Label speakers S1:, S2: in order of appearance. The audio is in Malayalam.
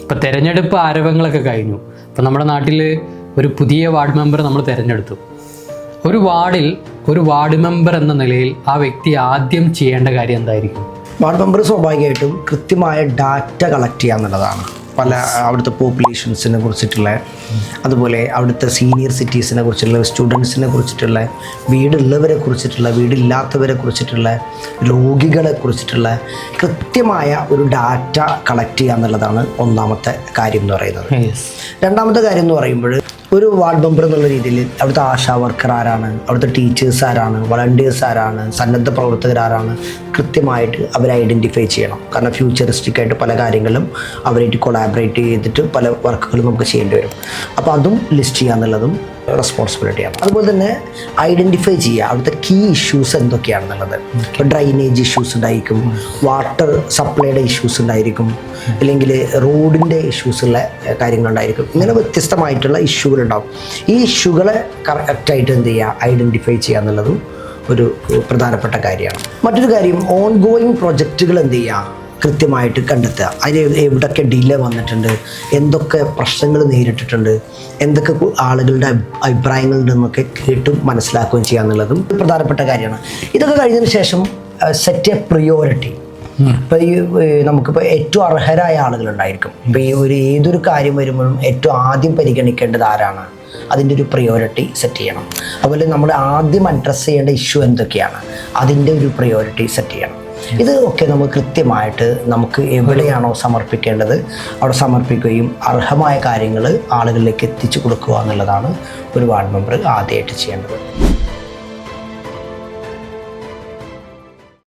S1: ഇപ്പോൾ തിരഞ്ഞെടുപ്പ് ആരവങ്ങളൊക്കെ കഴിഞ്ഞു. ഇപ്പോൾ നമ്മുടെ നാട്ടിൽ ഒരു പുതിയ വാർഡ് മെമ്പർ നമ്മൾ തിരഞ്ഞെടുത്തു. ഒരു വാർഡിൽ ഒരു വാർഡ് മെമ്പർ എന്ന നിലയിൽ ആ വ്യക്തി ആദ്യം ചെയ്യേണ്ട കാര്യം എന്തായിരിക്കും?
S2: വാർഡ് മെമ്പർ സ്വാഭാവികമായിട്ടും കൃത്യമായ ഡാറ്റ കളക്ട് ചെയ്യുക എന്നുള്ളതാണ്. പല അവിടുത്തെ പോപ്പുലേഷൻസിനെ കുറിച്ചിട്ടുള്ള, അതുപോലെ അവിടുത്തെ സീനിയർ സിറ്റീസിനെ കുറിച്ചുള്ള, സ്റ്റുഡൻസിനെ കുറിച്ചിട്ടുള്ള, വീടുള്ളവരെ കുറിച്ചിട്ടുള്ള, വീടില്ലാത്തവരെ കുറിച്ചിട്ടുള്ള, രോഗികളെ കുറിച്ചിട്ടുള്ള കൃത്യമായ ഒരു ഡാറ്റ കളക്ട് ചെയ്യുക എന്നുള്ളതാണ് ഒന്നാമത്തെ കാര്യം എന്ന് പറയുന്നത്. രണ്ടാമത്തെ കാര്യം എന്ന് പറയുമ്പോൾ ഒരു വാർഡ് മെമ്പർ എന്നുള്ള രീതിയിൽ അവിടുത്തെ ആശാ വർക്കർ ആരാണ്, അവിടുത്തെ ടീച്ചേഴ്സ് ആരാണ്, വളണ്ടിയേഴ്സ് ആരാണ്, സന്നദ്ധ പ്രവർത്തകരാരാണ്, കൃത്യമായിട്ട് അവരെ ഐഡൻറ്റിഫൈ ചെയ്യണം. കാരണം ഫ്യൂച്ചറിസ്റ്റിക് ആയിട്ട് പല കാര്യങ്ങളും അവരായിട്ട് കൊളാബറേറ്റ് ചെയ്തിട്ട് പല വർക്കുകളും നമുക്ക് ചെയ്യേണ്ടി വരും. അപ്പോൾ അതും ലിസ്റ്റ് ചെയ്യുക എന്നുള്ളതും റെസ്പോൺസിബിലിറ്റിയാണ്. അതുപോലെ തന്നെ ഐഡൻറ്റിഫൈ ചെയ്യുക അവിടുത്തെ കീ ഇഷ്യൂസ് എന്തൊക്കെയാണെന്നുള്ളത്. ഇപ്പോൾ ഡ്രൈനേജ് ഇഷ്യൂസ് ഉണ്ടായിരിക്കും, വാട്ടർ സപ്ലൈയുടെ ഇഷ്യൂസ് ഉണ്ടായിരിക്കും, അല്ലെങ്കിൽ റോഡിൻ്റെ ഇഷ്യൂസുള്ള കാര്യങ്ങളുണ്ടായിരിക്കും. ഇങ്ങനെ വ്യത്യസ്തമായിട്ടുള്ള ഇഷ്യൂകളുണ്ടാവും. ഈ ഇഷ്യൂകളെ കറക്റ്റായിട്ട് എന്ത് ചെയ്യുക, ഐഡൻറ്റിഫൈ ചെയ്യുക എന്നുള്ളതും ഒരു പ്രധാനപ്പെട്ട കാര്യമാണ്. മറ്റൊരു കാര്യം, ഓൺ ഗോയിങ് പ്രൊജക്റ്റുകൾ എന്ത് ചെയ്യുക, കൃത്യമായിട്ട് കണ്ടെത്തുക. അതിൽ എവിടെയൊക്കെ ഡിലേ വന്നിട്ടുണ്ട്, എന്തൊക്കെ പ്രശ്നങ്ങൾ നേരിട്ടിട്ടുണ്ട്, എന്തൊക്കെ ആളുകളുടെ അഭിപ്രായങ്ങളുണ്ടെന്നൊക്കെ കേട്ടും മനസ്സിലാക്കുകയും ചെയ്യുക എന്നുള്ളതും പ്രധാനപ്പെട്ട കാര്യമാണ്. ഇതൊക്കെ കഴിഞ്ഞതിന് ശേഷം സെറ്റ് എ പ്രിയോറിറ്റി. ഇപ്പോൾ ഈ നമുക്കിപ്പോൾ ഏറ്റവും അർഹരായ ആളുകളുണ്ടായിരിക്കും. ഇപ്പോൾ ഈ ഏതൊരു കാര്യം വരുമ്പോഴും ഏറ്റവും ആദ്യം പരിഗണിക്കേണ്ടത് ആരാണ്, അതിൻ്റെ ഒരു പ്രിയോറിറ്റി സെറ്റ് ചെയ്യണം. അതുപോലെ നമ്മൾ ആദ്യം അഡ്രസ്സ് ചെയ്യേണ്ട ഇഷ്യൂ എന്തൊക്കെയാണ്, അതിൻ്റെ ഒരു പ്രിയോറിറ്റി സെറ്റ് ചെയ്യണം. ഇത് ഒക്കെ നമുക്ക് കൃത്യമായിട്ട് നമുക്ക് എവിടെയാണോ സമർപ്പിക്കേണ്ടത് അവിടെ സമർപ്പിക്കുകയും അർഹമായ കാര്യങ്ങൾ ആളുകളിലേക്ക് എത്തിച്ചു കൊടുക്കുക എന്നുള്ളതാണ് ഒരു വാർഡ് മെമ്പർ ആദ്യമായിട്ട് ചെയ്യേണ്ടത്.